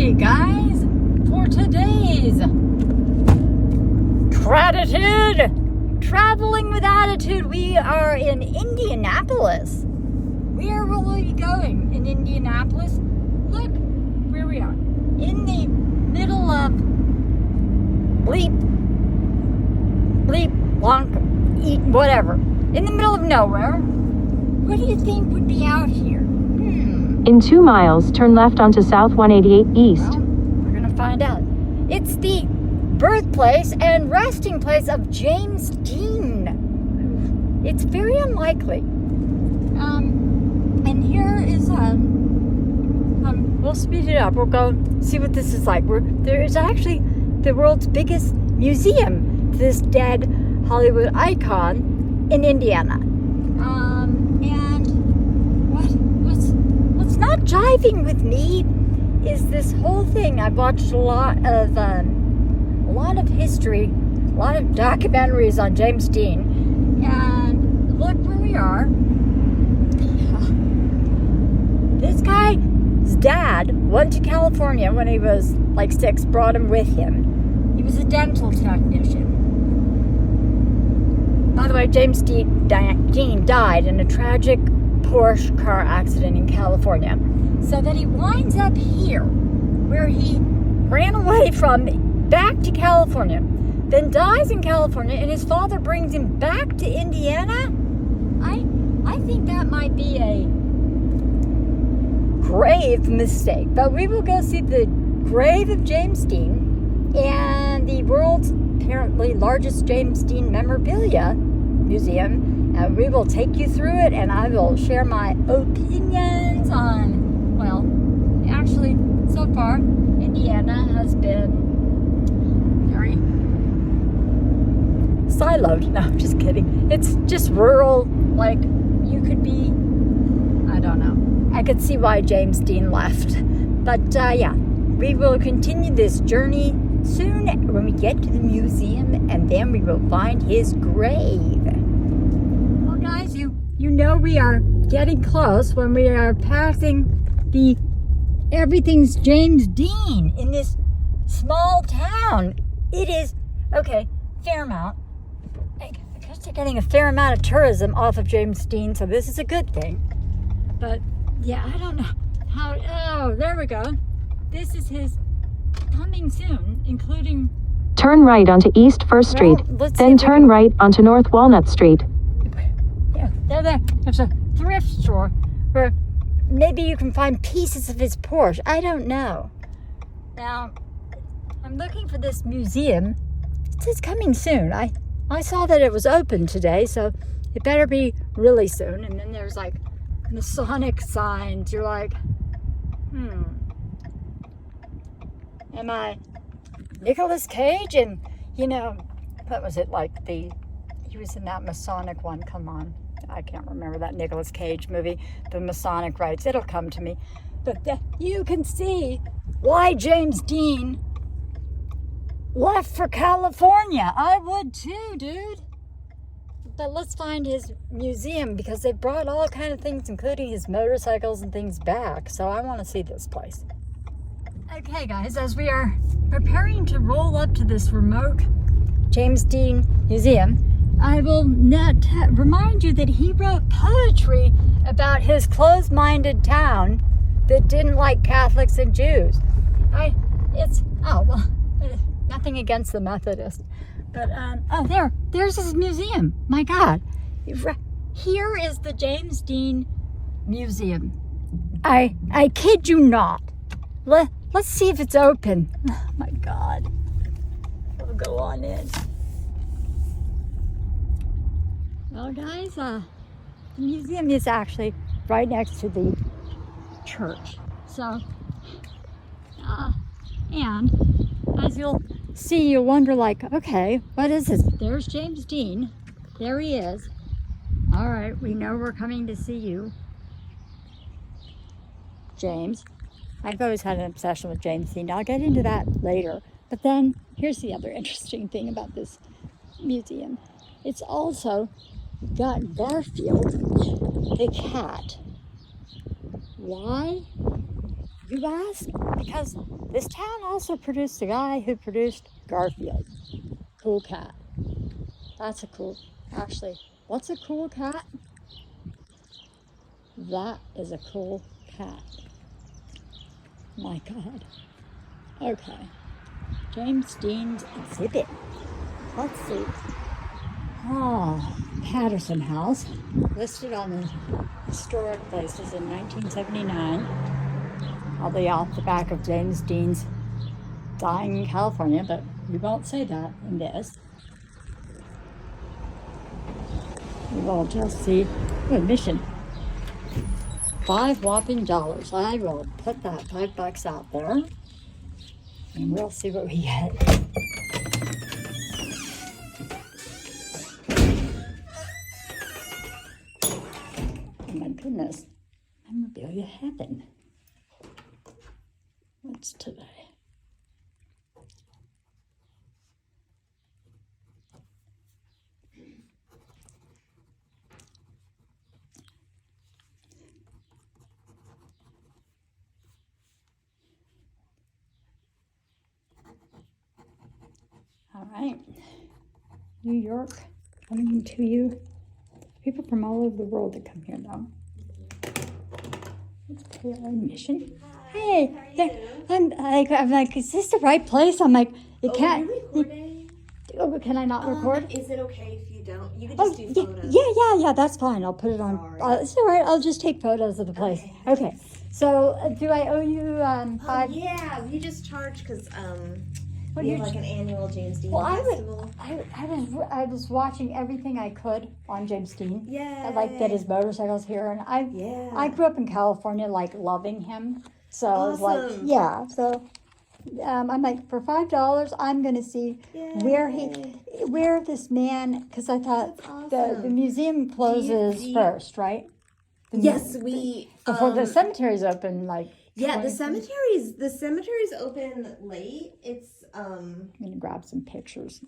Okay, guys, for today's Traveling with Attitude, we are in Indianapolis. Where will we be going in Indianapolis? Look where we are. In the middle of bleep, blonk, eat, whatever. In the middle of nowhere. What do you think would be out here? In 2 miles, turn left onto South 188 East. Well, we're going to find out. It's the birthplace and resting place of James Dean. It's very unlikely. And here is, we'll speed it up. We'll go see what this is like. There is actually the world's biggest museum to this dead Hollywood icon in Indiana. What's not jiving with me is this whole thing. I've watched a lot of history, a lot of documentaries on James Dean, and look where we are. This guy's dad went to California when he was like 6, brought him with him. He was a dental technician. By the way, James Dean died in a tragic Porsche car accident in California. So then he winds up here, where he ran away from, back to California, then dies in California, and his father brings him back to Indiana. I think that might be a grave mistake, but we will go see the grave of James Dean and the world's apparently largest James Dean memorabilia museum, and we will take you through it, and I will share my opinions on, well, actually, so far, Indiana has been very siloed. No, I'm just kidding. It's just rural, like, you could be, I don't know. I could see why James Dean left. But, yeah, we will continue this journey soon when we get to the museum, and then we will find his grave. Well, guys, you know we are getting close when we are passing the Everything's James Dean in this small town. It is, okay, Fairmount. I guess they're getting a fair amount of tourism off of James Dean, so this is a good thing. But, yeah, I don't know how, oh, there we go. This is his coming soon, including... Turn right onto East 1st Street, then turn right onto North Walnut Street. Yeah, there's a thrift store where maybe you can find pieces of his Porsche. I don't know. Now, I'm looking for this museum. It says coming soon. I saw that it was open today, so it better be really soon. And then there's like Masonic signs. You're like, am I Nicolas Cage? And, you know, what was it like he was in that Masonic one, come on. I can't remember that Nicolas Cage movie, the Masonic rites. It'll come to me. But you can see why James Dean left for California. I would too, dude. But let's find his museum, because they brought all kind of things, including his motorcycles and things, back. So I want to see this place. Okay, guys, as we are preparing to roll up to this remote James Dean museum, I will remind you that he wrote poetry about his closed-minded town that didn't like Catholics and Jews. Nothing against the Methodists, but there's his museum. My God, here is the James Dean Museum. I kid you not. Let's see if it's open. Oh my God, we'll go on in. Well, guys, the museum is actually right next to the church. So, and as you'll see, you'll wonder, like, okay, what is this? There's James Dean. There he is. All right, we know we're coming to see you, James. I've always had an obsession with James Dean. I'll get into that later. But then, here's the other interesting thing about this museum. It's also got Garfield, the cat. Why, you ask? Because This town also produced the guy who produced Garfield. Cool cat. That's a cool, actually, what's a cool cat? That is a cool cat. My God. Okay. James Dean's exhibit. Let's see. Oh, Patterson House, listed on the historic places in 1979. Probably off the back of James Dean's dying in California, but we won't say that in this. We will just see admission. $5 whopping. I will put that $5 out there, and we'll see what we get. Oh my goodness, memorabilia heaven. What's today? All right, New York, coming to you. People from all over the world that come here now. Let's pay our admission. Hey, I'm like, is this the right place? I'm like, it can't. Oh, can I not record? Is it okay if you don't? You can just do photos. Yeah, that's fine. I'll put it on. It's all right. I'll just take photos of the place. Okay. So, do I owe you $5? Yeah, we just charge because What we do have you like an annual James Dean Well, festival. I was watching everything I could on James Dean. Yeah. I'd like get his motorcycles here, and I grew up in California, like loving him. So I was like, Awesome. yeah. So I'm like, for $5, I'm gonna see where this man, because I thought That's the museum closes first, right? Yes, we Before the cemetery's open, like. Yeah, 20 the cemetery's open late. It's I'm gonna grab some pictures.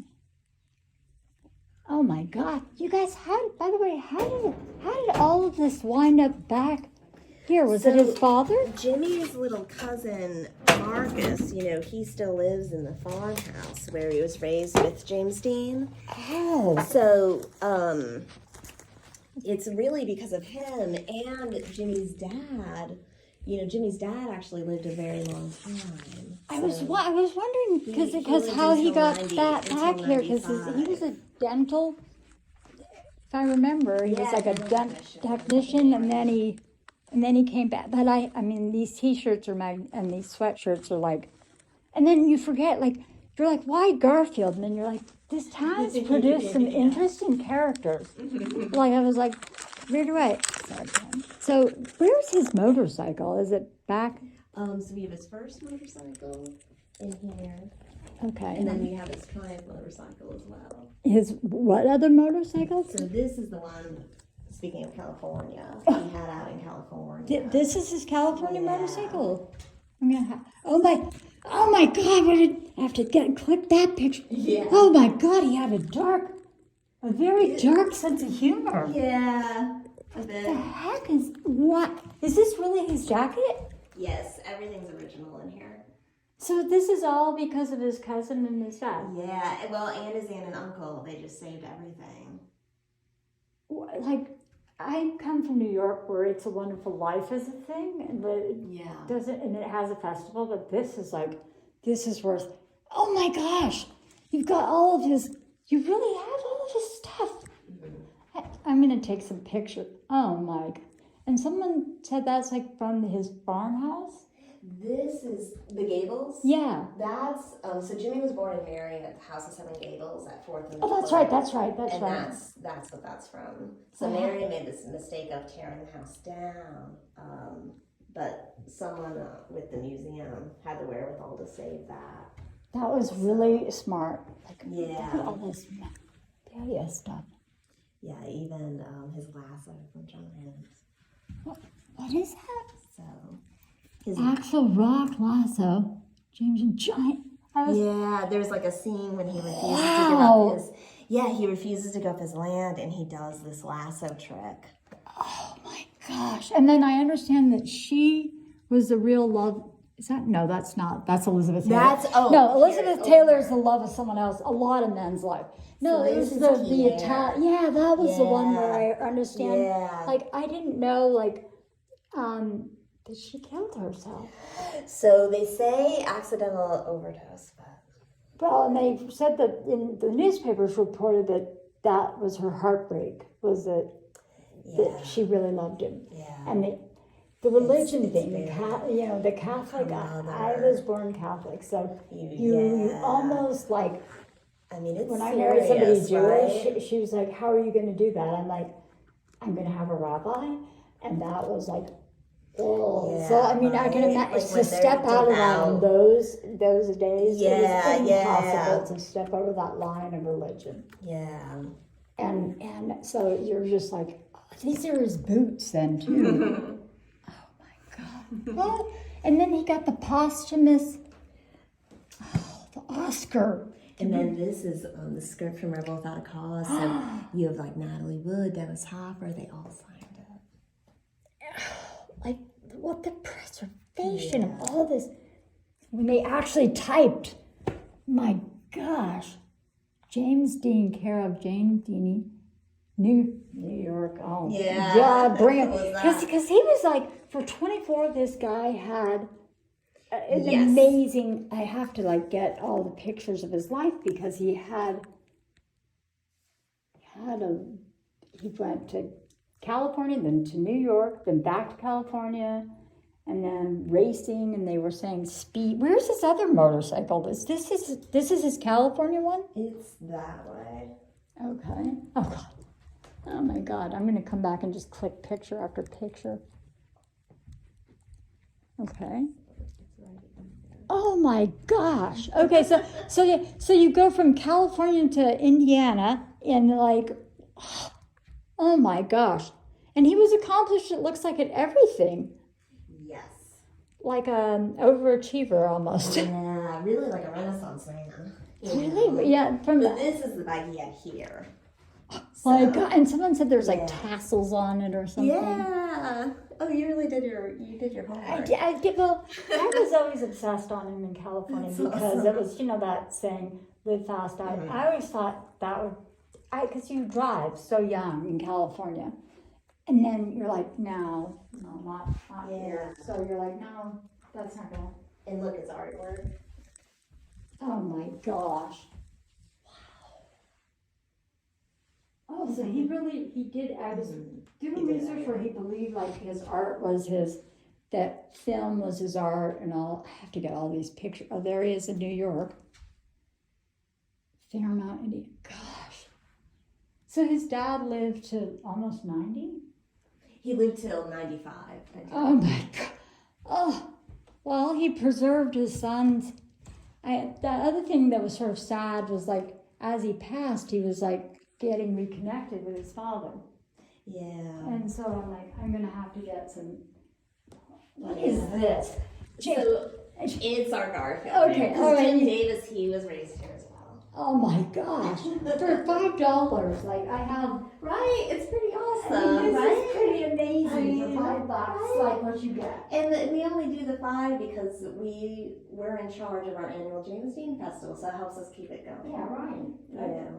Oh my God, you guys! By the way, how did all of this wind up back here? Was it his father? Jimmy's little cousin Marcus, he still lives in the farmhouse where he was raised with James Dean. Oh, So, it's really because of him and Jimmy's dad. Jimmy's dad actually lived a very long time. I was wondering because how he got that back here, because he was a dental. If I remember, he was like a technician, and then he came back. But I mean, these T-shirts and these sweatshirts are like, and then you forget, like, you're like, why Garfield? And then you're like, this town's produced some interesting characters. Like, I was like, where do I? So where's his motorcycle? Is it back? So we have his first motorcycle in here. Okay. And then we have his Triumph motorcycle as well. His what other motorcycles? So this is the one, speaking of California, he had out in California. This is his California motorcycle. I'm gonna oh my God! I have to click that picture. Yeah. Oh my God! He had a very dark sense of humor. Yeah. What the heck is what? Is this really his jacket? Yes, everything's original in here. So this is all because of his cousin and his dad. Yeah, well, and his aunt and uncle, they just saved everything. Like, I come from New York, where It's a Wonderful Life is a thing, and it has a festival. But this is worth. Oh my gosh, you've got all of his. You really have all of his stuff. I'm gonna take some pictures. Oh my! And someone said that's like from his farmhouse. This is the Gables. Yeah. That's so Jimmy was born and married at the House of Seven Gables at 4th and. Oh, that's right. That's right. That's what that's from. So Mary made this mistake of tearing the house down, but someone with the museum had the wherewithal to save that. That was really smart. Like, yeah. Look at all this memorabilia stuff. Yeah, even his lasso from John Adams. What is that? So his Axel Rock lasso. James and Giant. Yeah, there's like a scene when he refuses to give up his. Yeah, he refuses to give up his land, and he does this lasso trick. Oh my gosh! And then I understand that she was the real love Is that no? That's not. That's Elizabeth Taylor. That's no. Elizabeth here, Taylor is the love of someone else. A lot of men's life. No, So it was this is the Pierre. Italian. Yeah, that was the one where I understand. Yeah. Like I didn't know. Like, that she killed herself. So they say accidental overdose, but Well, and they said that in the newspapers reported that was her heartbreak. Was that she really loved him. Yeah. And the religion It's thing, very the Catholic, I was born Catholic, so you Yeah. almost like, I mean, it's when I married somebody serious, Jewish, right? she was like, how are you going to do that? I'm like, I'm going to have a rabbi. And that was like, oh. Yeah, So, I mean, I can right? imagine, Like to when step they're out of that in devout. those days, it Yeah, was impossible yeah. to step over that line of religion. Yeah. And so you're just like, oh, these are his boots then too. Oh my God. Well, and then he got the posthumous, the Oscar. And then this is the script from Rebel Without a Cause. So you have like Natalie Wood, Dennis Hopper, they all signed it. Like, what the preservation of all this. When they actually typed, my gosh, James Dean, care of Jane Deany, New York. Oh, Yeah. God, bring him. What was that? Because he was like, for 24, this guy had an Yes. amazing, I have to like get all the pictures of his life because he went to California, then to New York, then back to California, and then racing, and they were saying speed. Where's his other motorcycle? This is his California one? It's that way. Okay. Oh God. Oh my God. I'm gonna come back and just click picture after picture. Okay. Oh my gosh. Okay, so you go from California to Indiana in like, oh my gosh. And he was accomplished, it looks like, at everything. Yes. Like an overachiever almost. Yeah, really like a Renaissance man. Really? Yeah. But this is the bag he had here. My God. And someone said there's like tassels on it or something. Yeah. Oh, you really did your homework. I was always obsessed on him in California because it was, that saying, live fast, die. I always thought that would, because you drive so young in California. And then you're like, no, not here. So you're like, no, that's not gonna. And look, his artwork. Oh my gosh. Oh, so he did, I was doing research where he believed like his art was that film was his art, and I have to get all these pictures. Oh, there he is in New York. Fairmount, Indiana. Gosh. So his dad lived to almost 90? He lived till 95. Oh my God. Oh, well, he preserved his sons. The other thing that was sort of sad was like, as he passed, he was like, getting reconnected with his father. Yeah. And so I'm like, I'm going to have to get some. What is this? So it's our Garfield. Okay, Because all right. Jim Davis, he was raised here as well. Oh my gosh. For $5, like I have. Right? It's pretty This awesome, right? is pretty amazing I mean, for $5, right? like what you get. And we only do the 5 because we're in charge of our annual James Dean Festival, so it helps us keep it going. Yeah, right. Yeah.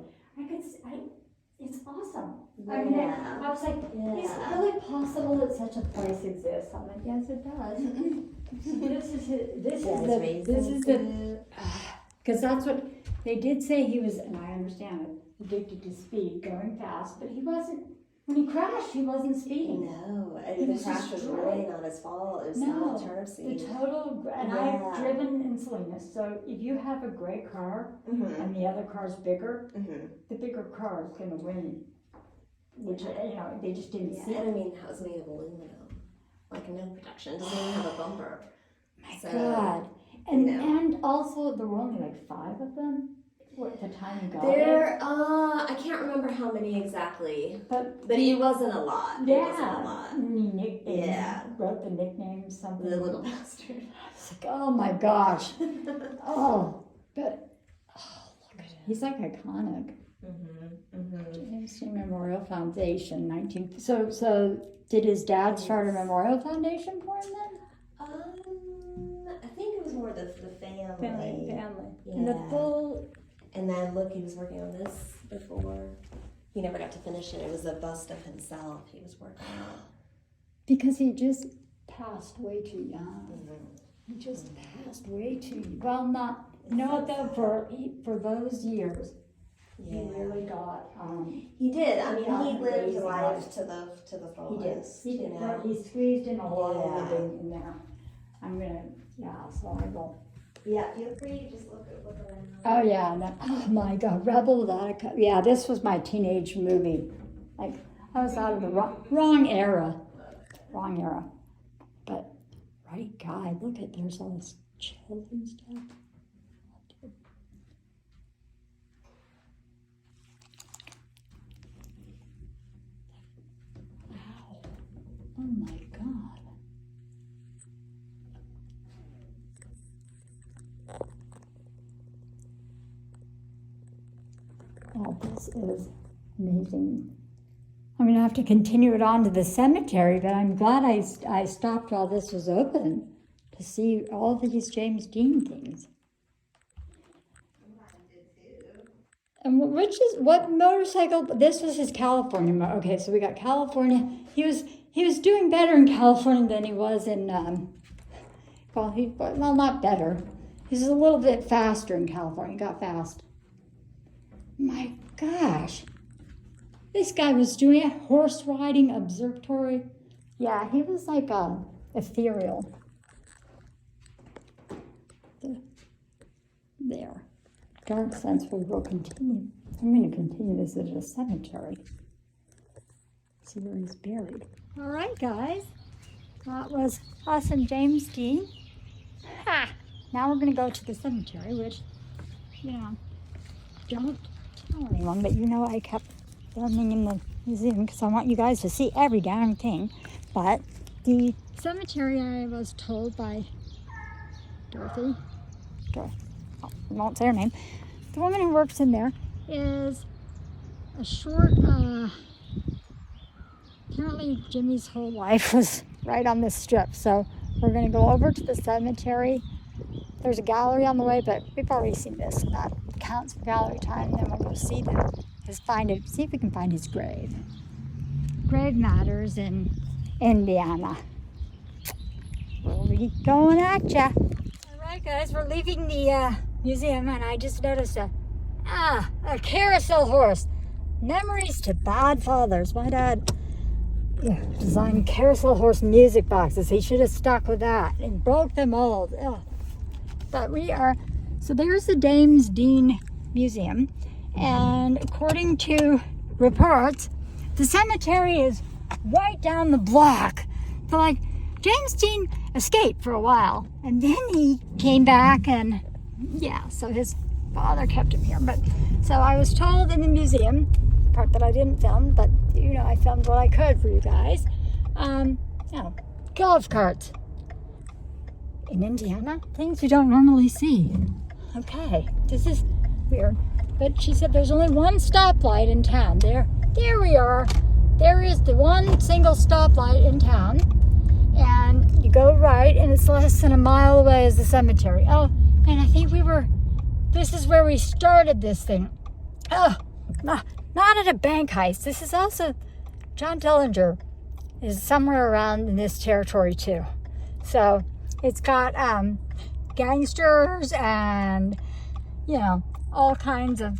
It's awesome. Yeah. I mean, I was like, is it really possible that such a place exists? I'm like, yes, it does. This is the, because that's what, they did say he was, and I understand it, addicted to speed, going fast, but he wasn't, when he crashed, he wasn't speeding. No, He the was crash just was drunk. really not his fault. It was not a turn The seat. total, and Yeah. I've driven in Salinas, so if you have a great car Mm-hmm. and the other car's bigger, Mm-hmm. the bigger car is going to win, which, they just didn't see Yeah, it. and I mean, that was made of aluminum. Like no protection. It doesn't even have a bumper. My So, God. And you know. and also, there were only like 5 of them at the time you got There, I can't remember how many exactly, But it wasn't a lot. It wasn't a lot. And he wrote the nickname something. The little bastard. It's like, oh my gosh. Oh, but look at him. He's like iconic. James Dean Memorial Foundation, 19. So did his dad start a memorial foundation for him then? I family. Family. And the Yeah. full, And then look, he was working on this before. He never got to finish it. It was a bust of himself he was working on. because he just passed way too young. He just passed way too, well, not, no, though, for those years. He really got, He did. I mean, Yeah, he lived crazy life life. to the he did, fullest. he did, you know? he squeezed in a lot Yeah. of living in there. I'm gonna, yeah, so I will. Yeah, feel free to just look around. Oh yeah, oh my God, Rebel Without a Cause. Yeah, this was my teenage movie. Like, I was out of the wrong era. But, right guy, look at, there's all this children's stuff. Wow. Oh my God. Oh, this is amazing. I'm going to have to continue it on to the cemetery, but I'm glad I stopped while this was open to see all these James Dean things. And what motorcycle? This was his California. Okay, so we got California. He was doing better in California than he was in. Well, not better. He's a little bit faster in California. He got fast. My gosh. This guy was doing a horse riding observatory. Yeah, he was like ethereal. There. Dark sense we will continue. I'm going to continue this at a cemetery. See where he's buried. All right, guys. That was awesome, James Dean. Ha! Now we're going to go to the cemetery, which, don't tell anyone, but I kept filming in the museum because I want you guys to see every damn thing. But the cemetery, I was told by Dorothy, I won't say her name, the woman who works in there, is a short, apparently Jimmy's whole life was right on this strip. So we're going to go over to the cemetery. There's a gallery on the way, but we've already seen this, so that counts for gallery time. And then we'll go see see if we can find his grave. Grave matters in Indiana. We'll be going at ya. All right, guys, we're leaving the museum, and I just noticed a carousel horse. Memories to bad fathers. My dad designed carousel horse music boxes. He should have stuck with that and broke them all. Ugh. But so there's the James Dean Museum, and according to reports, the cemetery is right down the block. But like, James Dean escaped for a while, and then he came back, and so his father kept him here. But so I was told in the museum, part that I didn't film, but I filmed what I could for you guys. Golf carts in Indiana, things you don't normally see. Okay, this is weird, but she said there's only one stoplight in town. There we are. There is the one single stoplight in town, and you go right, and it's less than a mile away is the cemetery. Oh, and I think this is where we started this thing. Oh, not at a bank heist. This is also, John Dillinger is somewhere around in this territory too. So it's got gangsters and, all kinds of,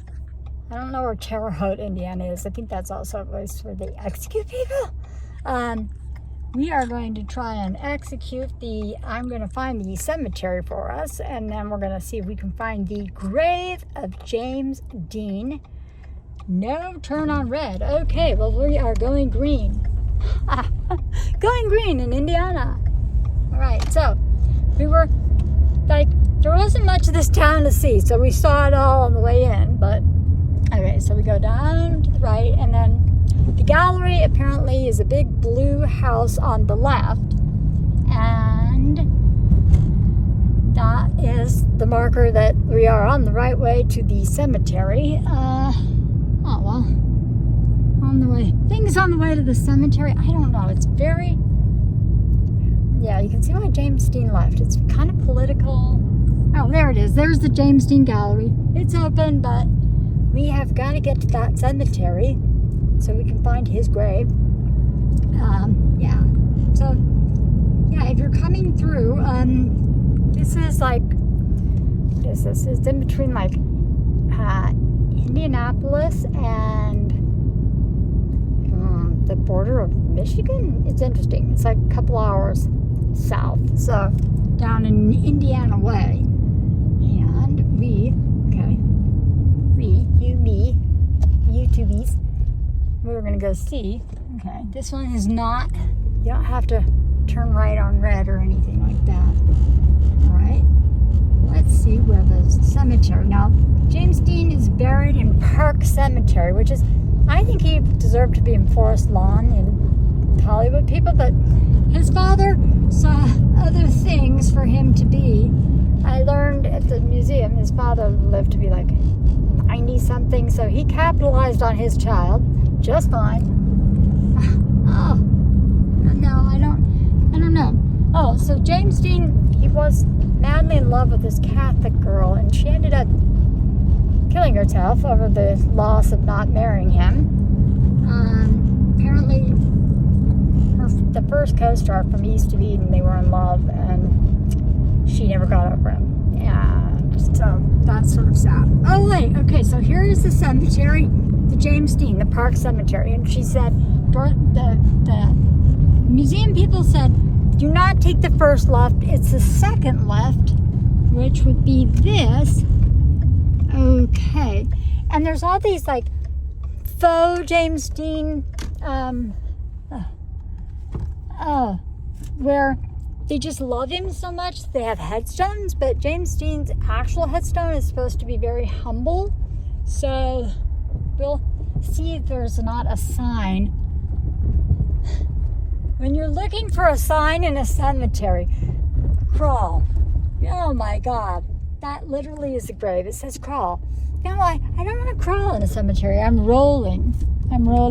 I don't know where Terre Haute, Indiana is. I think that's also a place where they execute people. We are going to try and I'm going to find the cemetery for us, and then we're going to see if we can find the grave of James Dean. No turn on red. Okay, well, we are going green. Going green in Indiana. All right, so we were there wasn't much of this town to see, so we saw it all on the way in. But okay, so we go down to the right, and then the gallery apparently is a big blue house on the left, and that is the marker that we are on the right way to the cemetery. On the way. Things on the way to the cemetery. I don't know. It's very. Yeah, you can see why James Dean left. It's kind of political. Oh, there it is. There's the James Dean Gallery. It's open, but we have got to get to that cemetery so we can find his grave. Yeah. So, yeah, if you're coming through, this is like, what is this? It's in between like Indianapolis and the border of Michigan. It's interesting. It's like a couple hours south, so down in Indiana way. And you tubies, we're gonna go see. Okay, this one is not, you don't have to turn right on red or anything like that. All right, let's see where the cemetery. Now, James Dean is buried in Park Cemetery, which is, I think he deserved to be in Forest Lawn in Hollywood, people, but his father saw other things for him to be. I learned at the museum his father lived to be like 90-something, so he capitalized on his child just fine. Oh, no, I don't know. Oh, so James Dean, he was madly in love with this Catholic girl, and she ended up killing herself over the loss of not marrying him. Apparently, the first co-star from East of Eden, they were in love, and she never got over him. And so that's sort of sad. Oh wait, okay, so here is the cemetery, the James Dean, the Park Cemetery, and she said, the museum people said, do not take the first left, it's the second left, which would be this. Okay, and there's all these like faux James Dean, where they just love him so much. They have headstones, but James Dean's actual headstone is supposed to be very humble. So we'll see if there's not a sign. When you're looking for a sign in a cemetery, crawl. Oh my God, that literally is a grave. It says crawl. Now I don't want to crawl in a cemetery. I'm rolling. I roll.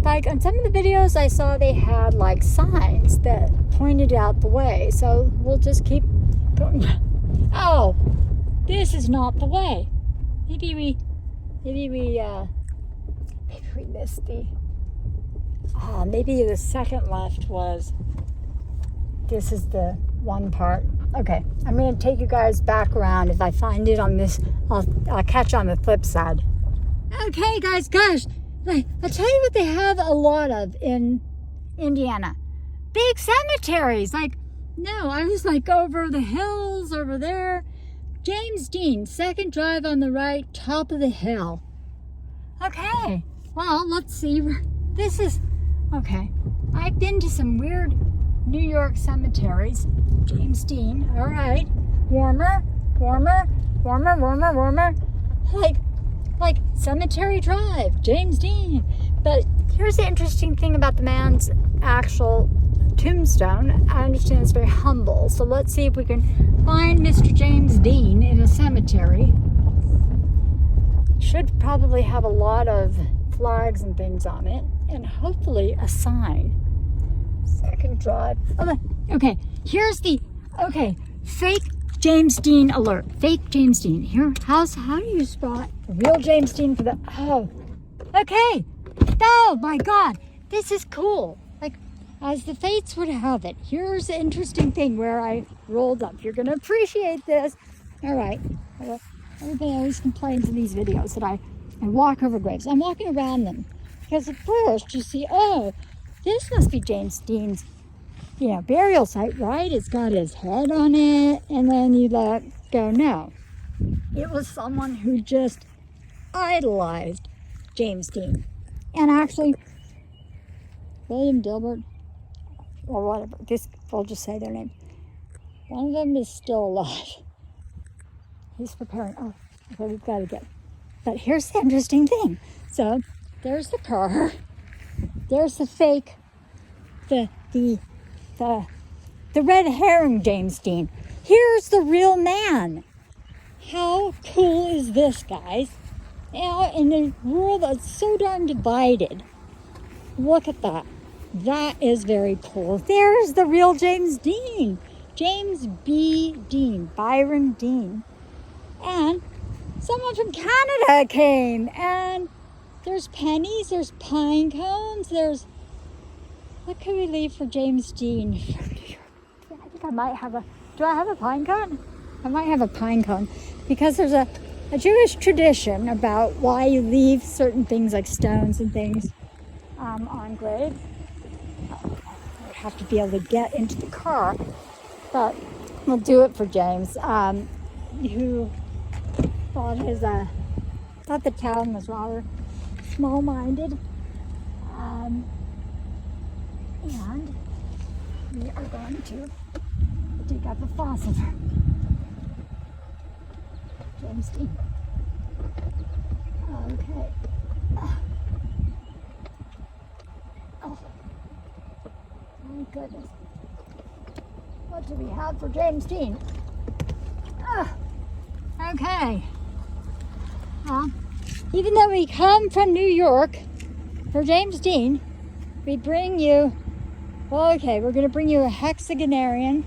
Like on some of the videos I saw, they had like signs that pointed out the way. So we'll just keep going. Oh, this is not the way. Maybe we missed the. Oh, maybe the second left was. This is the one part. Okay, I'm gonna take you guys back around. If I find it on this, I'll catch on the flip side. Okay, guys, gosh. I'll tell you what they have a lot of in Indiana. Big cemeteries. Like, no, I was like over the hills over there. James Dean, second drive on the right, top of the hill. Okay, well, let's see. This is, okay. I've been to some weird New York cemeteries. James Dean, all right. Warmer. Like Cemetery Drive, James Dean. But here's the interesting thing about the man's actual tombstone. I understand it's very humble. So let's see if we can find Mr. James Dean in a cemetery. Should probably have a lot of flags and things on it, and hopefully a sign. Second drive. Okay, here's the, fake James Dean alert. Fake James Dean. Here, how do you spot a real James Dean for the, okay. Oh my God, this is cool. Like, as the fates would have it, here's the interesting thing where I rolled up. You're gonna appreciate this. All right, everybody always complains in these videos that I walk over graves. I'm walking around them because at first you see, oh, this must be James Dean's, burial site, right? It's got his head on it, and then you let go. No, it was someone who just idolized James Dean. And actually, William Dilbert, or whatever, we'll just say their name. One of them is still alive. He's preparing. Oh, okay, we've got to get. But here's the interesting thing. So, there's the car. There's the fake, the red herring James Dean. Here's the real man. How cool is this, guys? In a world that's so darn divided, look at that. That is very cool. There's the real James Dean. James B. Dean, Byron Dean. And someone from Canada came, and there's pennies, there's pine cones, there's, what can we leave for James Dean? I think I might have a, do I have a pine cone? I might have a pine cone, because there's a Jewish tradition about why you leave certain things like stones and things on graves. I would have to be able to get into the car, but we'll do it for James, who thought the town was rather small-minded, and we are going to dig up a fossil. James Dean. Okay. Oh, my goodness. What do we have for James Dean? Okay. Well, even though we come from New York for James Dean, we bring you, well, okay, we're going to bring you a hexagonarian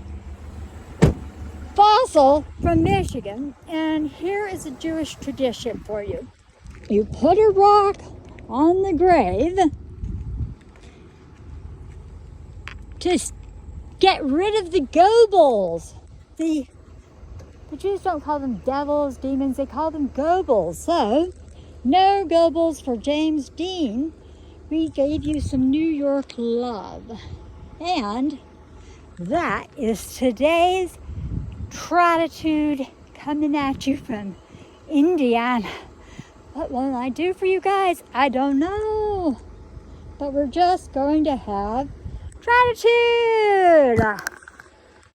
fossil from Michigan, and here is a Jewish tradition for you. You put a rock on the grave to get rid of the gobles. The Jews don't call them devils, demons, they call them gobles. So, no gobles for James Dean. We gave you some New York love. And that is today's Gratitude coming at you from Indiana. What will I do for you guys? I don't know. But we're just going to have gratitude.